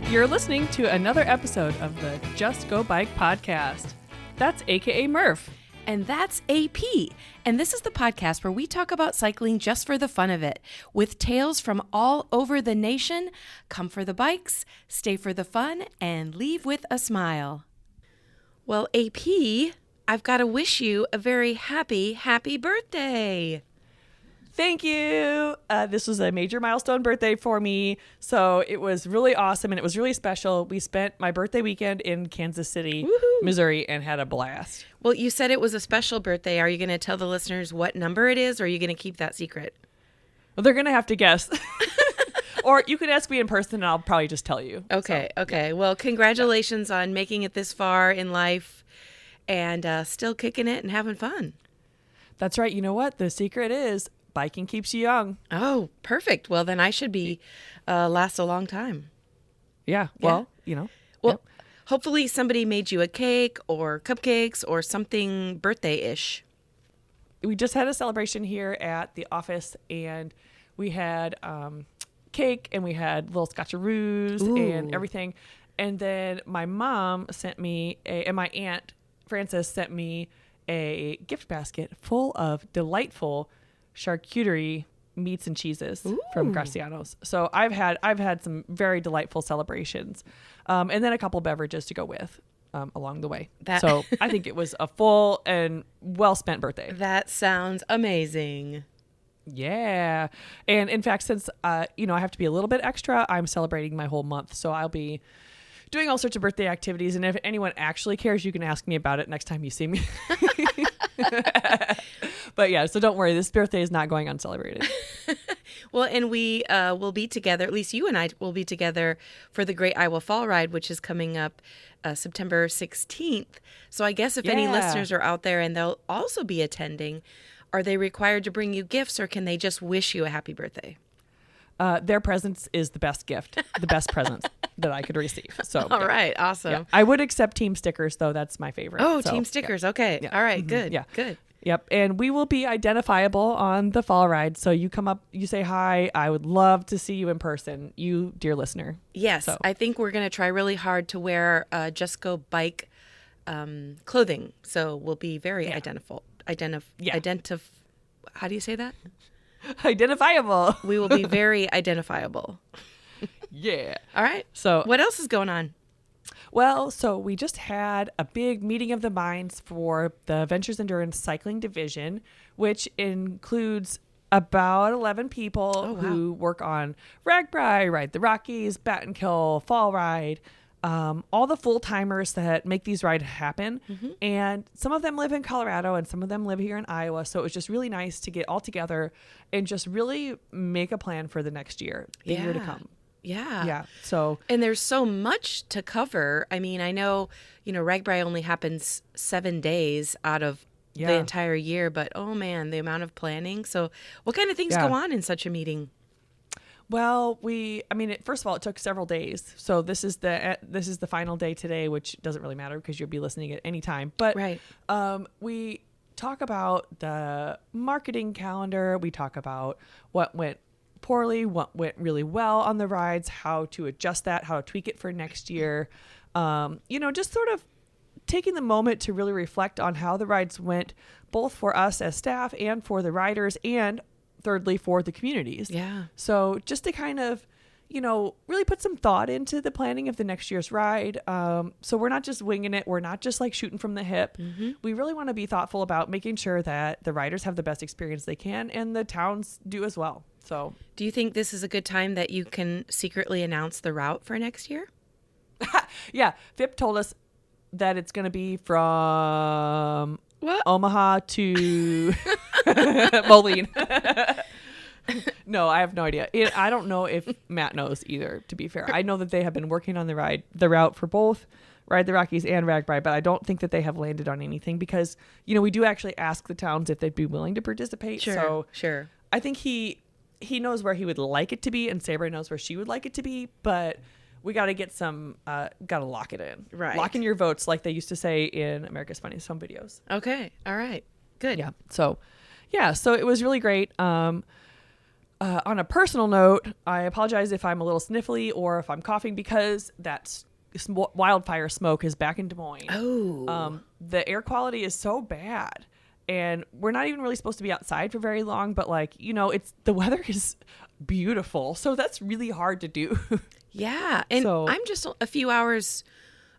You're listening to another episode of the Just Go Bike podcast. That's AKA Murph. And that's AP. And this is the podcast where we talk about cycling just for the fun of it. With tales from all over the nation, come for the bikes, stay for the fun, and leave with a smile. Well, AP, I've got to wish you a very happy birthday. Thank you. This was a major milestone birthday for me. So it was really awesome and it was really special. We spent my birthday weekend in Kansas City, Missouri, and had a blast. Well, you said it was a special birthday. Are you going to tell the listeners what number it is, or are you going to keep that secret? Well, they're going to have to guess. Or you could ask me in person and I'll probably just tell you. Okay. Yeah. Well, congratulations on making it this far in life and still kicking it and having fun. That's right. You know what? The secret is biking keeps you young. Oh, perfect. Well, then I should be last a long time. Yeah. Well, Well, hopefully somebody made you a cake or cupcakes or something birthday-ish. We just had a celebration here at the office and we had cake and we had little scotcheroos and everything. And then my mom sent me and my aunt Frances sent me a gift basket full of delightful charcuterie meats and cheeses from Graciano's. So I've had some very delightful celebrations, and then a couple beverages to go with along the way. So I think it was a full and well spent birthday. That sounds amazing. Yeah, and in fact, since I have to be a little bit extra, I'm celebrating my whole month, so I'll be doing all sorts of birthday activities. And if anyone actually cares, you can ask me about it next time you see me. But yeah, so don't worry. This birthday is not going uncelebrated. Well, and we will be together, at least you and I will be together for the Great Iowa Fall Ride, which is coming up September 16th. So I guess if any listeners are out there and they'll also be attending, are they required to bring you gifts or can they just wish you a happy birthday? Their presence is the best gift, the best present that I could receive. So, all right. Awesome. Yeah. I would accept team stickers though. That's my favorite. Oh, so, team stickers. Yeah. Okay. Yeah. All right. Good. Yeah. Good. Yep. And we will be identifiable on the fall ride. So you come up, you say hi. I would love to see you in person, you dear listener. Yes. So. I think we're going to try really hard to wear Just Go Bike clothing. So we'll be very identifiable. How do you say that? Identifiable. We will be very identifiable. Yeah. All right. So what else is going on? Well, so we just had a big meeting of the minds for the Ventures Endurance Cycling Division, which includes about 11 people who work on RAGBRAI, Ride the Rockies, Battenkill, Fall Ride, all the full-timers that make these rides happen. And some of them live in Colorado and some of them live here in Iowa. So it was just really nice to get all together and just really make a plan for the next year, the year to come. Yeah. Yeah. So, and there's so much to cover. I mean, I know, RAGBRAI only happens 7 days out of the entire year, but oh man, the amount of planning. So what kind of things go on in such a meeting? Well, first of all, it took several days. So this is the final day today, which doesn't really matter because you'll be listening at any time. But we talk about the marketing calendar. We talk about what went poorly, what went really well on the rides, how to adjust that, how to tweak it for next year. Just sort of taking the moment to really reflect on how the rides went, both for us as staff and for the riders, and thirdly for the communities. Yeah. So just to kind of, really put some thought into the planning of the next year's ride. So we're not just winging it. We're not just like shooting from the hip. We really want to be thoughtful about making sure that the riders have the best experience they can and the towns do as well. So do you think this is a good time that you can secretly announce the route for next year? Yeah. Vip told us that it's going to be from Omaha to Moline. No, I have no idea. I don't know if Matt knows either, to be fair. I know that they have been working on the route for both Ride the Rockies and RAGBRAI, but I don't think that they have landed on anything because, we do actually ask the towns if they'd be willing to participate. Sure. I think he knows where he would like it to be and Sabra knows where she would like it to be, but we got to get got to lock it in. Right. Lock in your votes like they used to say in America's Funniest Home Videos. Okay. All right. Good. Yeah. So it was really great. On a personal note, I apologize if I'm a little sniffly or if I'm coughing because that wildfire smoke is back in Des Moines. Oh. The air quality is so bad. And we're not even really supposed to be outside for very long, but the weather is beautiful. So that's really hard to do. Yeah. And I'm just a few hours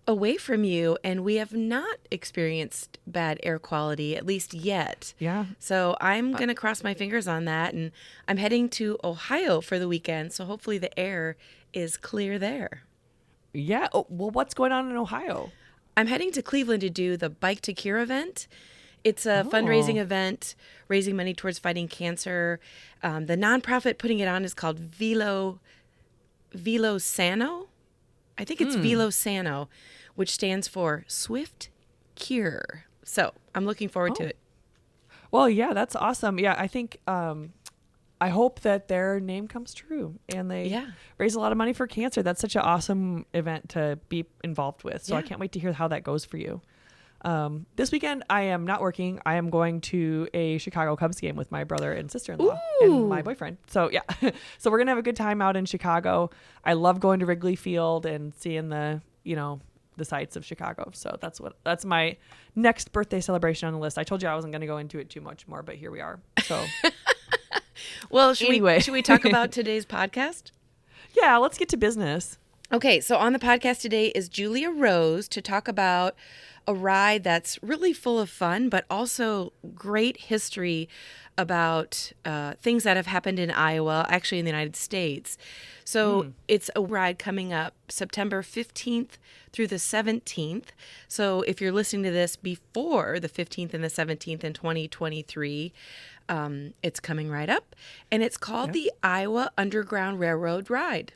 away from you, and we have not experienced bad air quality, at least yet. Yeah. So I'm going to cross my fingers on that. And I'm heading to Ohio for the weekend. So hopefully the air is clear there. Yeah. Oh, well, what's going on in Ohio? I'm heading to Cleveland to do the Bike to Cure event. It's a fundraising event, raising money towards fighting cancer. The nonprofit putting it on is called Velo Sano. I think it's Velo Sano, which stands for Swift Cure. So I'm looking forward to it. Well, yeah, that's awesome. Yeah, I think I hope that their name comes true and they raise a lot of money for cancer. That's such an awesome event to be involved with. So I can't wait to hear how that goes for you. This weekend, I am not working. I am going to a Chicago Cubs game with my brother and sister-in-law and my boyfriend. So yeah, so we're going to have a good time out in Chicago. I love going to Wrigley Field and seeing the sights of Chicago. So that's my next birthday celebration on the list. I told you I wasn't going to go into it too much more, but here we are. So well, should we talk about today's podcast? Yeah, let's get to business. Okay, so on the podcast today is Julia Rose to talk about a ride that's really full of fun, but also great history about things that have happened in Iowa, actually in the United States. So it's a ride coming up September 15th through the 17th. So if you're listening to this before the 15th and the 17th in 2023, it's coming right up. And it's called the Iowa Underground Railroad Ride.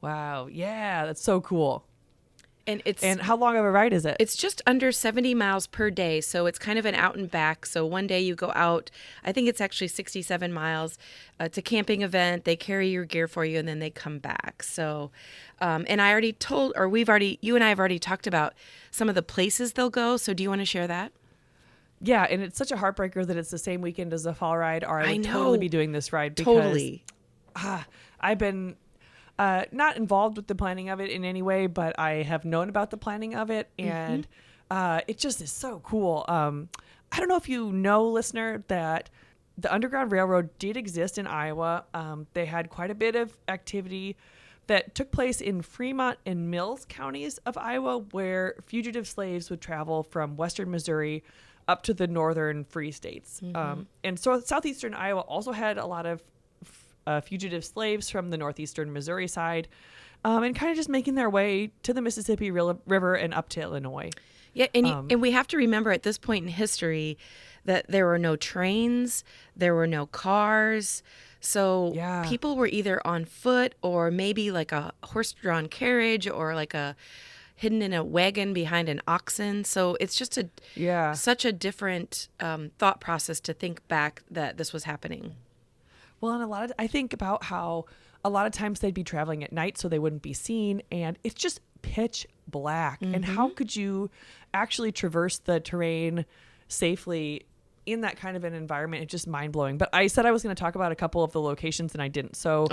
Wow. Yeah, that's so cool. And how long of a ride is it? It's just under 70 miles per day, so it's kind of an out and back. So one day you go out, I think it's actually 67 miles. It's a camping event. They carry your gear for you, and then they come back. So, and you and I have already talked about some of the places they'll go. So do you want to share that? Yeah, and it's such a heartbreaker that it's the same weekend as the fall ride, or I would know. totally be doing this ride because Totally. I've been not involved with the planning of it in any way, but I have known about the planning of it, and it just is so cool. I don't know if you know, listener, that the Underground Railroad did exist in Iowa. They had quite a bit of activity that took place in Fremont and Mills counties of Iowa, where fugitive slaves would travel from western Missouri up to the northern free states. And so southeastern Iowa also had a lot of fugitive slaves from the northeastern Missouri side, and kind of just making their way to the Mississippi River and up to Illinois. Yeah, and we have to remember at this point in history that there were no trains, there were no cars, so people were either on foot or maybe like a horse-drawn carriage or like hidden in a wagon behind an oxen. So it's just such a different thought process to think back that this was happening. Well, and I think about how a lot of times they'd be traveling at night so they wouldn't be seen, and it's just pitch black. And how could you actually traverse the terrain safely in that kind of an environment? It's just mind blowing. But I said I was going to talk about a couple of the locations, and I didn't. So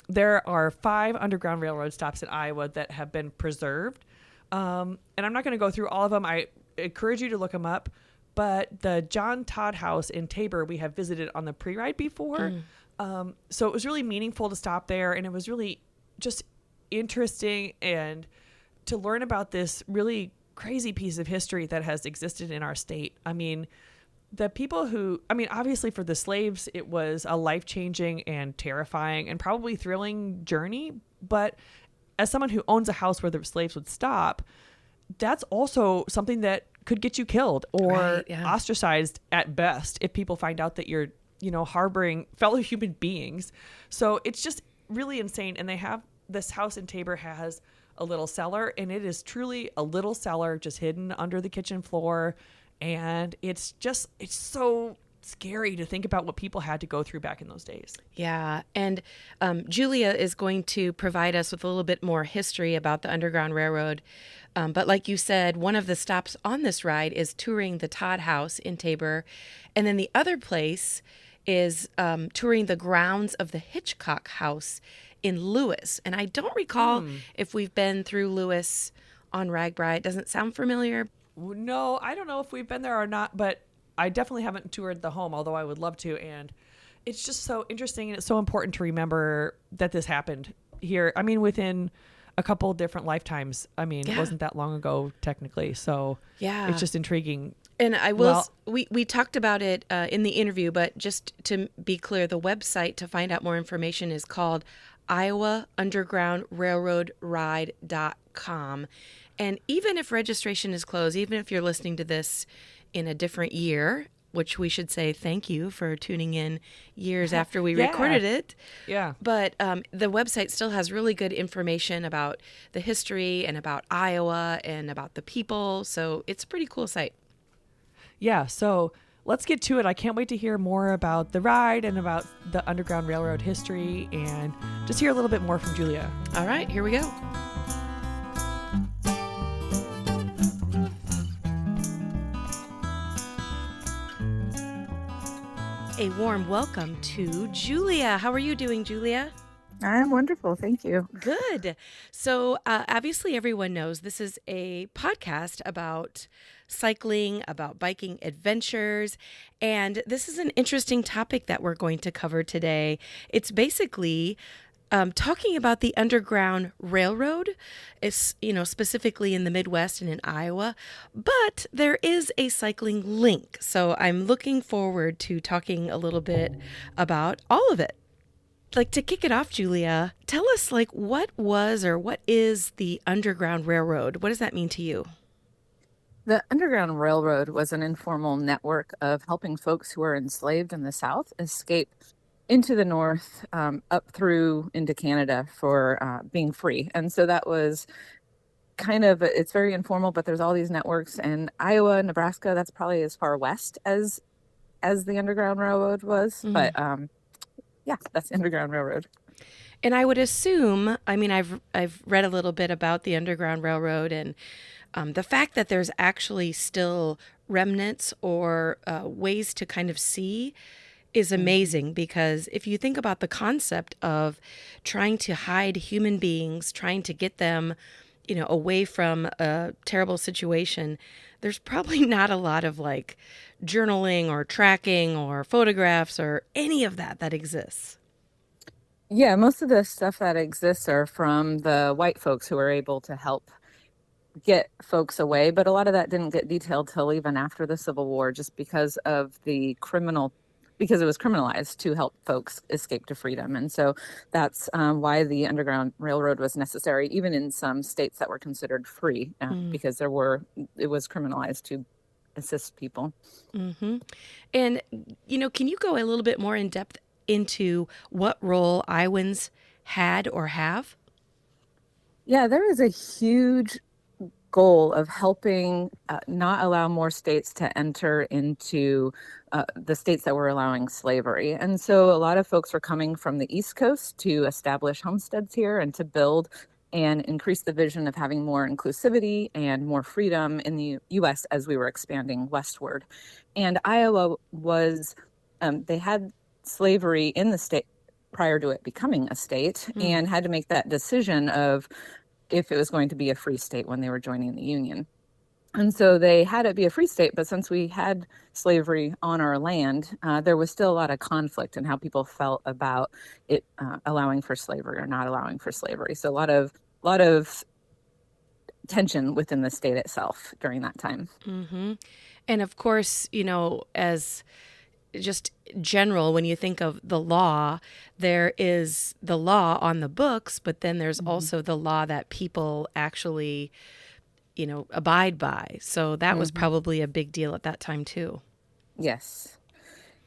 there are 5 Underground Railroad stops in Iowa that have been preserved. And I'm not going to go through all of them. I encourage you to look them up. But the John Todd House in Tabor, we have visited on the pre-ride before. So it was really meaningful to stop there. And it was really just interesting and to learn about this really crazy piece of history that has existed in our state. I mean, obviously for the slaves, it was a life-changing and terrifying and probably thrilling journey. But as someone who owns a house where the slaves would stop, that's also something that could get you killed or ostracized at best if people find out that you're, harboring fellow human beings. So it's just really insane. And they have this house in Tabor has a little cellar, and it is truly a little cellar just hidden under the kitchen floor. And it's so scary to think about what people had to go through back in those days. Yeah. And Julia is going to provide us with a little bit more history about the Underground Railroad. But like you said, one of the stops on this ride is touring the Todd House in Tabor. And then the other place is touring the grounds of the Hitchcock House in Lewis. And I don't recall if we've been through Lewis on RAGBRAI. Doesn't sound familiar. No, I don't know if we've been there or not, but I definitely haven't toured the home, although I would love to. And it's just so interesting, and it's so important to remember that this happened here. I mean, within a couple different lifetimes. I mean, it wasn't that long ago, technically. So it's just intriguing. And I will, we talked about it in the interview, but just to be clear, the website to find out more information is called iowaundergroundrailroadride.com. And even if registration is closed, even if you're listening to this in a different year, which we should say thank you for tuning in years after we recorded it. Yeah. But the website still has really good information about the history and about Iowa and about the people. So it's a pretty cool site. Yeah. So let's get to it. I can't wait to hear more about the ride and about the Underground Railroad history and just hear a little bit more from Julia. All right, here we go. A warm welcome to Julia. How are you doing, Julia? I'm wonderful. Thank you. Good. So obviously everyone knows this is a podcast about cycling, about biking adventures. And this is an interesting topic that we're going to cover today. It's basically talking about the Underground Railroad, is specifically in the Midwest and in Iowa, but there is a cycling link. So I'm looking forward to talking a little bit about all of it. Like, to kick it off, Julia, tell us what was or what is the Underground Railroad? What does that mean to you? The Underground Railroad was an informal network of helping folks who were enslaved in the South escape into the North, up through into Canada for being free. And so that was it's very informal, but there's all these networks in Iowa, Nebraska. That's probably as far west as the Underground Railroad was. Mm-hmm. But that's the Underground Railroad. And I would assume, I've read a little bit about the Underground Railroad and the fact that there's actually still remnants or ways to kind of see is amazing, because if you think about the concept of trying to hide human beings, trying to get them, away from a terrible situation, there's probably not a lot of journaling or tracking or photographs or any of that exists. Yeah, most of the stuff that exists are from the white folks who were able to help get folks away, but a lot of that didn't get detailed till even after the Civil War, just because of because it was criminalized to help folks escape to freedom. And so that's why the Underground Railroad was necessary, even in some states that were considered free, because it was criminalized to assist people. Mm-hmm. And, can you go a little bit more in depth into what role Iowans had or have? Yeah, there is a huge goal of helping not allow more states to enter into the states that were allowing slavery. And so a lot of folks were coming from the East Coast to establish homesteads here and to build and increase the vision of having more inclusivity and more freedom in the U.S. as we were expanding westward. And Iowa was, they had slavery in the state prior to it becoming a state, and had to make that decision of if it was going to be a free state when they were joining the Union. And so they had it be a free state, but since we had slavery on our land, there was still a lot of conflict in how people felt about it allowing for slavery or not allowing for slavery. So a lot of tension within the state itself during that time. Mm-hmm. And of course, as just general, when you think of the law, there is the law on the books, but then there's also the law that people actually, abide by. So that was probably a big deal at that time too. Yes.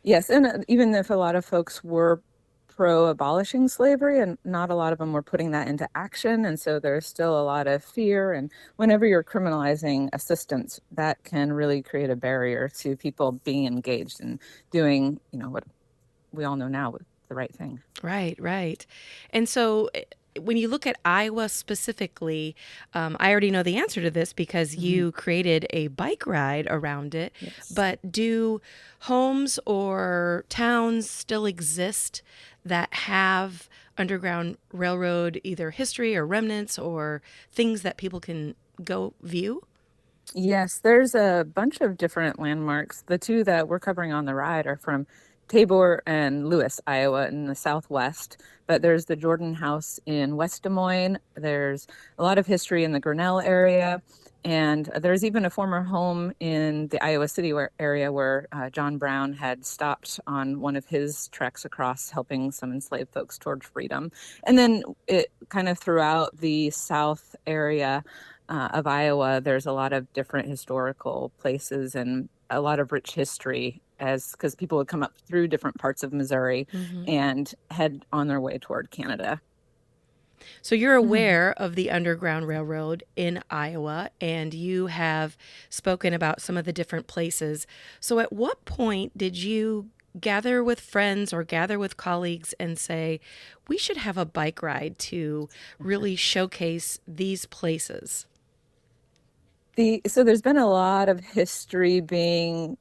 And even if a lot of folks were pro-abolishing slavery, and not a lot of them were putting that into action. And so there's still a lot of fear. And whenever you're criminalizing assistance, that can really create a barrier to people being engaged and doing, what we all know now, the right thing. Right. And so when you look at Iowa specifically, I already know the answer to this because you created a bike ride around it. Yes. But do homes or towns still exist that have Underground Railroad either history or remnants or things that people can go view? Yes, there's a bunch of different landmarks. The two that we're covering on the ride are from Tabor and Lewis, Iowa, in the southwest. But there's the Jordan House in West Des Moines. There's a lot of history in the Grinnell area. And there's even a former home in the Iowa City area where John Brown had stopped on one of his treks across, helping some enslaved folks toward freedom. And then it kind of throughout the south area of Iowa, there's a lot of different historical places and a lot of rich history, as because people would come up through different parts of Missouri and head on their way toward Canada. So you're aware of the Underground Railroad in Iowa, and you have spoken about some of the different places. So at what point did you gather with friends or gather with colleagues and say, we should have a bike ride to really showcase these places? So there's been a lot of history being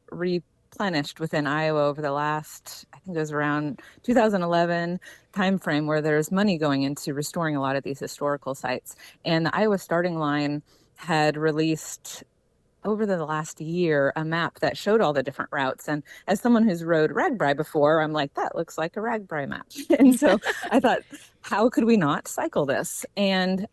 replenished within Iowa over the last, I think it was around 2011 timeframe, where there's money going into restoring a lot of these historical sites. And the Iowa Starting Line had released over the last year a map that showed all the different routes. And as someone who's rode Ragbri before, I'm like, that looks like a Ragbri map. And so I thought, how could we not cycle this? And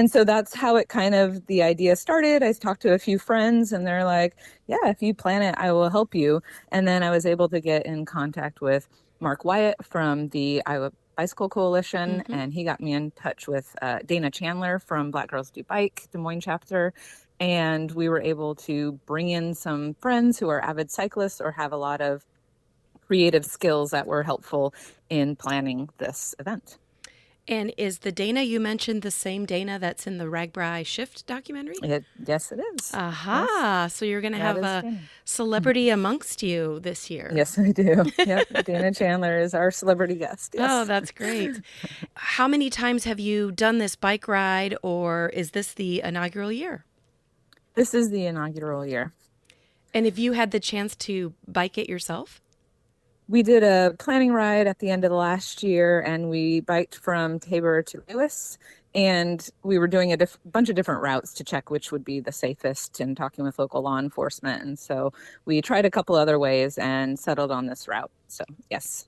so that's how it kind of, the idea started. I talked to a few friends and they're like, yeah, if you plan it, I will help you. And then I was able to get in contact with Mark Wyatt from the Iowa Bicycle Coalition, and he got me in touch with Dana Chandler from Black Girls Do Bike, Des Moines chapter. And we were able to bring in some friends who are avid cyclists or have a lot of creative skills that were helpful in planning this event. And is the Dana you mentioned the same Dana that's in the Ragbri Shift documentary? Yes, it is. Aha. Yes. So you're going to That have is a Dana. celebrity amongst you this year. Yes, we do. Yep. Dana Chandler is our celebrity guest. Yes. Oh, that's great. How many times have you done this bike ride, or is this the inaugural year? This is the inaugural year. And have you had the chance to bike it yourself? We did a planning ride at the end of the last year, and we biked from Tabor to Lewis. And we were doing a bunch of different routes to check which would be the safest and talking with local law enforcement. And so we tried a couple other ways and settled on this route. So, yes.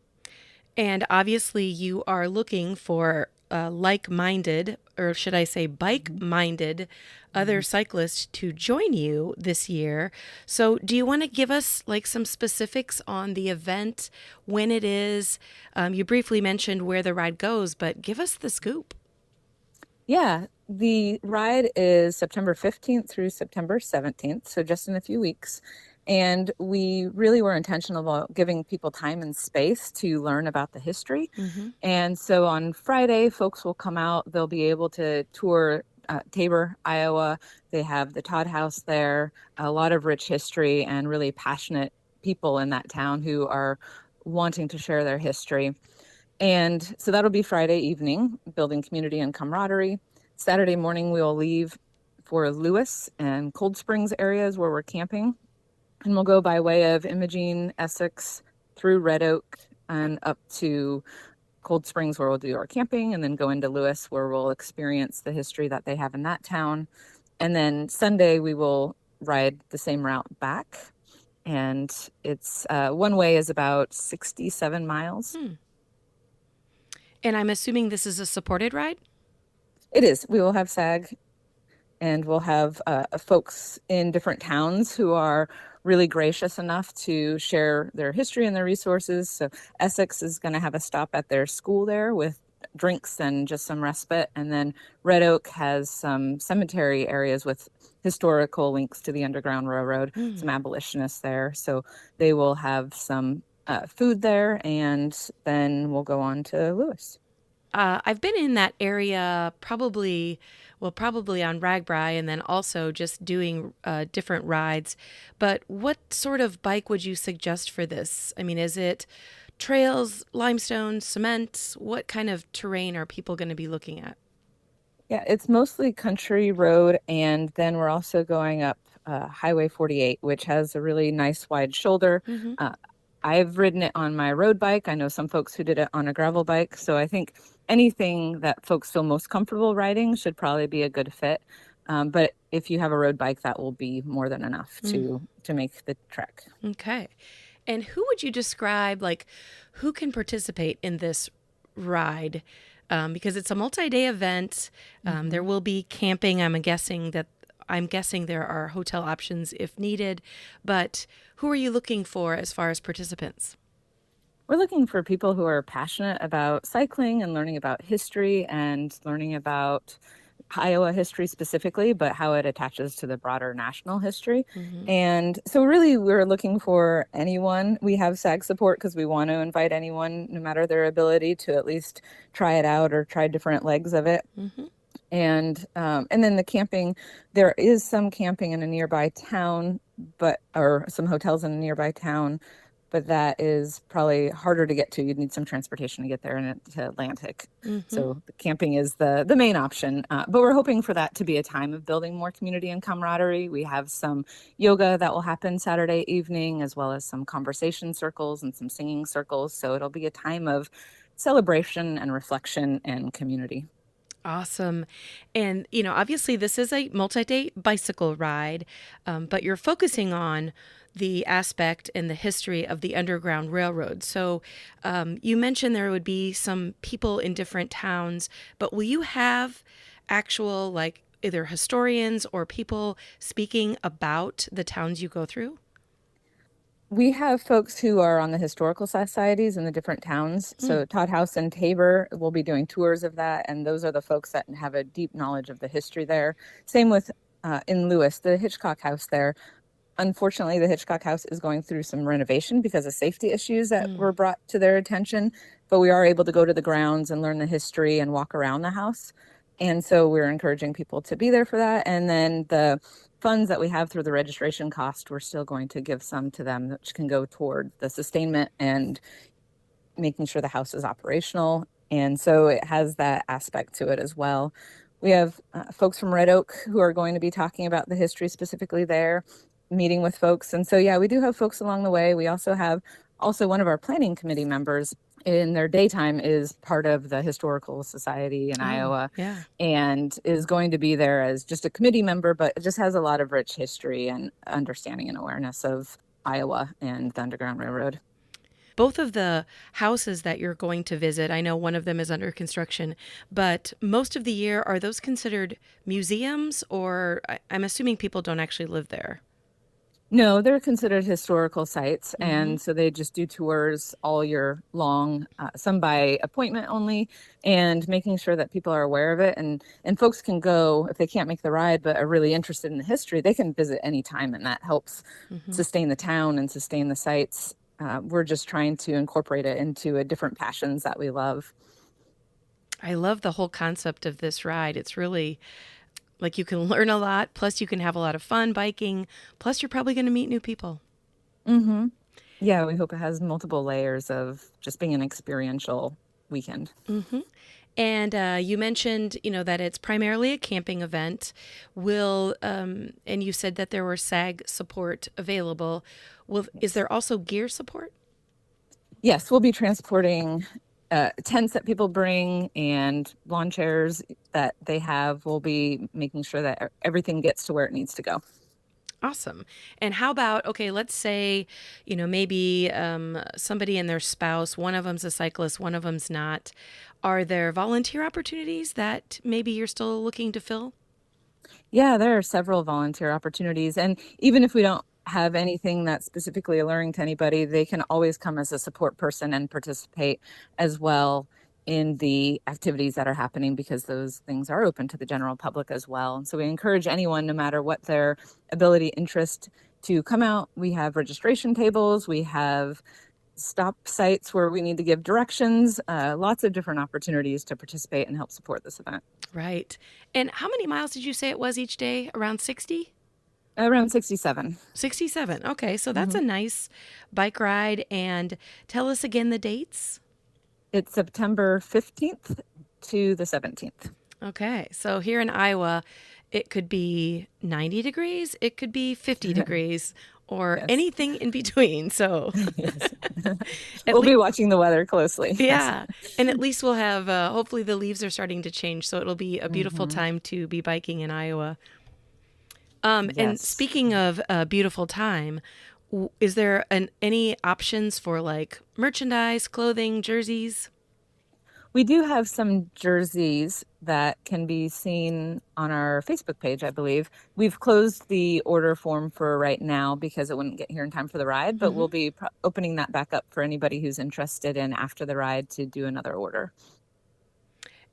And obviously, you are looking for like-minded, or should I say bike-minded, other cyclists to join you this year. So do you want to give us like some specifics on the event, when it is? You briefly mentioned where the ride goes, but give us the scoop. Yeah, the ride is September 15th through September 17th, so just in a few weeks. And we really were intentional about giving people time and space to learn about the history. And so on Friday, folks will come out. They'll be able to tour Tabor, Iowa. They have the Todd House there, a lot of rich history and really passionate people in that town who are wanting to share their history. And so that'll be Friday evening, building community and camaraderie. Saturday morning, we'll leave for Lewis and Cold Springs areas where we're camping. And we'll go by way of Imogene, Essex, through Red Oak, and up to Cold Springs where we'll do our camping, and then go into Lewis where we'll experience the history that they have in that town. And then Sunday, we will ride the same route back. And it's one way is about 67 miles. And I'm assuming this is a supported ride? It is. We will have SAG, and we'll have folks in different towns who are really gracious enough to share their history and their resources. So Essex is going to have a stop at their school there with drinks and just some respite. And then Red Oak has some cemetery areas with historical links to the Underground Railroad, some abolitionists there. So they will have some food there, and then we'll go on to Lewis. I've been in that area probably on Ragbri, and then also just doing different rides. But what sort of bike would you suggest for this? I mean, is it trails, limestone, cement? What kind of terrain are people going to be looking at? Yeah, it's mostly country road, and then we're also going up Highway 48, which has a really nice wide shoulder. Mm-hmm. Uh, I've ridden it on my road bike. I know some folks who did it on a gravel bike. So I think anything that folks feel most comfortable riding should probably be a good fit. But if you have a road bike, that will be more than enough to make the trek. Okay. And who would you describe, like, who can participate in this ride? Because it's a multi-day event. There will be camping. I'm guessing there are hotel options if needed. But who are you looking for as far as participants? We're looking for people who are passionate about cycling and learning about history and learning about Iowa history specifically, but how it attaches to the broader national history. Mm-hmm. And so really we're looking for anyone. We have SAG support because we want to invite anyone, no matter their ability, to at least try it out or try different legs of it. Mm-hmm. And then the camping, there is some camping in a nearby town, or some hotels in a nearby town, but that is probably harder to get to. You'd need some transportation to get there and to Atlantic. Mm-hmm. So the camping is the main option. But we're hoping for that to be a time of building more community and camaraderie. We have some yoga that will happen Saturday evening, as well as some conversation circles and some singing circles. So it'll be a time of celebration and reflection and community. Awesome. And, obviously this is a multi-day bicycle ride, but you're focusing on the aspect and the history of the Underground Railroad. So you mentioned there would be some people in different towns, but will you have actual, like, either historians or people speaking about the towns you go through? We have folks who are on the historical societies in the different towns. So Todd House and Tabor will be doing tours of that. And those are the folks that have a deep knowledge of the history there. Same with in Lewis, the Hitchcock House there. Unfortunately, the Hitchcock House is going through some renovation because of safety issues that were brought to their attention. But we are able to go to the grounds and learn the history and walk around the house. And so we're encouraging people to be there for that. And then the funds that we have through the registration cost, we're still going to give some to them, which can go toward the sustainment and making sure the house is operational. And so it has that aspect to it as well. We have folks from Red Oak who are going to be talking about the history specifically there, meeting with folks. And so, yeah, we do have folks along the way. We also have one of our planning committee members in their daytime is part of the Historical Society in Iowa, and is going to be there as just a committee member, but it just has a lot of rich history and understanding and awareness of Iowa and the Underground Railroad. Both of the houses that you're going to visit, I know one of them is under construction, but most of the year, are those considered museums, or I'm assuming people don't actually live there? No, they're considered historical sites. And so they just do tours all year long, some by appointment only, and making sure that people are aware of it. And folks can go, if they can't make the ride, but are really interested in the history, they can visit anytime. And that helps sustain the town and sustain the sites. We're just trying to incorporate it into different passions that we love. I love the whole concept of this ride. It's really like you can learn a lot, plus you can have a lot of fun biking, plus you're probably going to meet new people. Mm-hmm. Yeah, we hope it has multiple layers of just being an experiential weekend. Mm-hmm. And you mentioned, that it's primarily a camping event. And you said that there were SAG support available. Is there also gear support? Yes, we'll be transporting tents that people bring and lawn chairs that they have. We'll be making sure that everything gets to where it needs to go. Awesome. And how about, okay, let's say, maybe somebody and their spouse, one of them's a cyclist, one of them's not. Are there volunteer opportunities that maybe you're still looking to fill? Yeah, there are several volunteer opportunities. And even if we don't have anything that's specifically alluring to anybody, they can always come as a support person and participate as well in the activities that are happening, because those things are open to the general public as well. And so we encourage anyone, no matter what their ability, interest, to come out. We have registration tables, we have stop sites where we need to give directions, lots of different opportunities to participate and help support this event. Right. And how many miles did you say it was each day? Around 60? Around 67. 67. Okay, so that's a nice bike ride. And tell us again the dates. It's September 15th to the 17th. Okay, so here in Iowa, it could be 90 degrees, it could be 50 degrees, or Yes. anything in between. So Yes. at We'll lea- be watching the weather closely. yeah, and at least we'll have, hopefully the leaves are starting to change, so it'll be a beautiful time to be biking in Iowa. And Yes. speaking of a beautiful time, is there any options for like merchandise, clothing, jerseys? We do have some jerseys that can be seen on our Facebook page, I believe. We've closed the order form for right now because it wouldn't get here in time for the ride, but we'll be opening that back up for anybody who's interested in after the ride to do another order.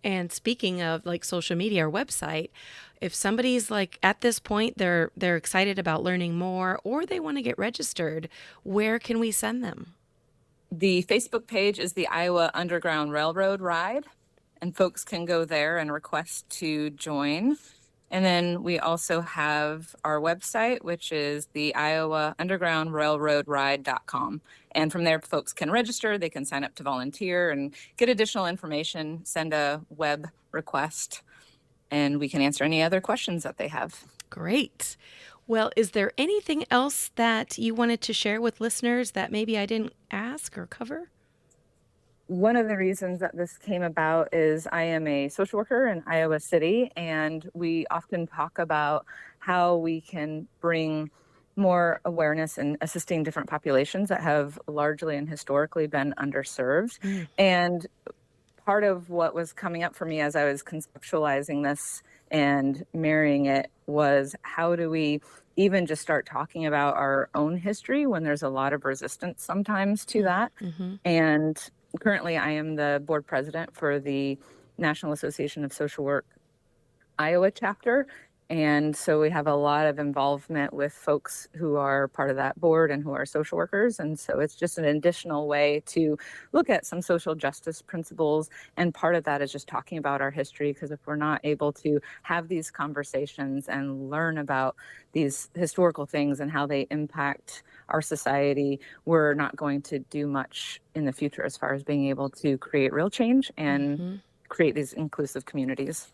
And speaking of like social media or website, if somebody's like at this point they're excited about learning more or they want to get registered, where can we send them? The Facebook page is the Iowa Underground Railroad Ride, and folks can go there and request to join. And then we also have our website, which is the Iowa Underground Railroad Ride.com. And from there, folks can register, they can sign up to volunteer and get additional information, send a web request, and we can answer any other questions that they have. Great. Well, is there anything else that you wanted to share with listeners that maybe I didn't ask or cover? One of the reasons that this came about is I am a social worker in Iowa City, and we often talk about how we can bring more awareness in assisting different populations that have largely and historically been underserved. And part of what was coming up for me as I was conceptualizing this and marrying it was, how do we even just start talking about our own history when there's a lot of resistance sometimes to that? And currently I am the board president for the National Association of Social Work Iowa chapter. And so we have a lot of involvement with folks who are part of that board and who are social workers. And so it's just an additional way to look at some social justice principles. And part of that is just talking about our history, because if we're not able to have these conversations and learn about these historical things and how they impact our society, we're not going to do much in the future as far as being able to create real change and create these inclusive communities.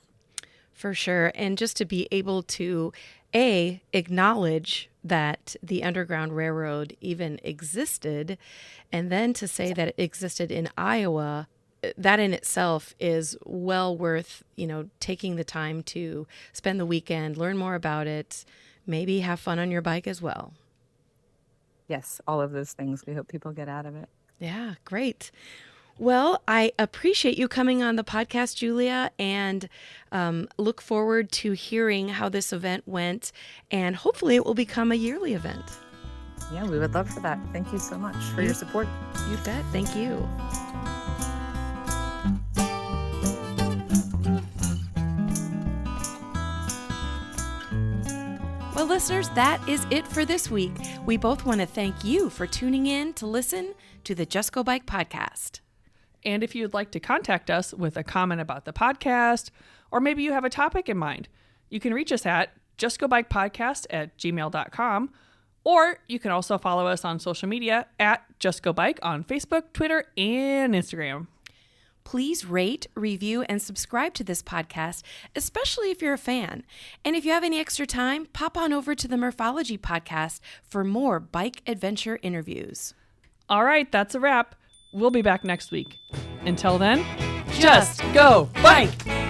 For sure. And just to be able to, acknowledge that the Underground Railroad even existed, and then to say that it existed in Iowa, that in itself is well worth, taking the time to spend the weekend, learn more about it, maybe have fun on your bike as well. Yes, all of those things we hope people get out of it. Yeah, great. Well, I appreciate you coming on the podcast, Julia, and look forward to hearing how this event went, and hopefully it will become a yearly event. Yeah, we would love for that. Thank you so much for your support. You bet. Thank you. Well, listeners, that is it for this week. We both want to thank you for tuning in to listen to the Just Go Bike podcast. And if you'd like to contact us with a comment about the podcast, or maybe you have a topic in mind, you can reach us at justgobikepodcast@gmail.com, or you can also follow us on social media at Just Go Bike on Facebook, Twitter, and Instagram. Please rate, review, and subscribe to this podcast, especially if you're a fan. And if you have any extra time, pop on over to the Murphology podcast for more bike adventure interviews. All right, that's a wrap. We'll be back next week. Until then, just go bike!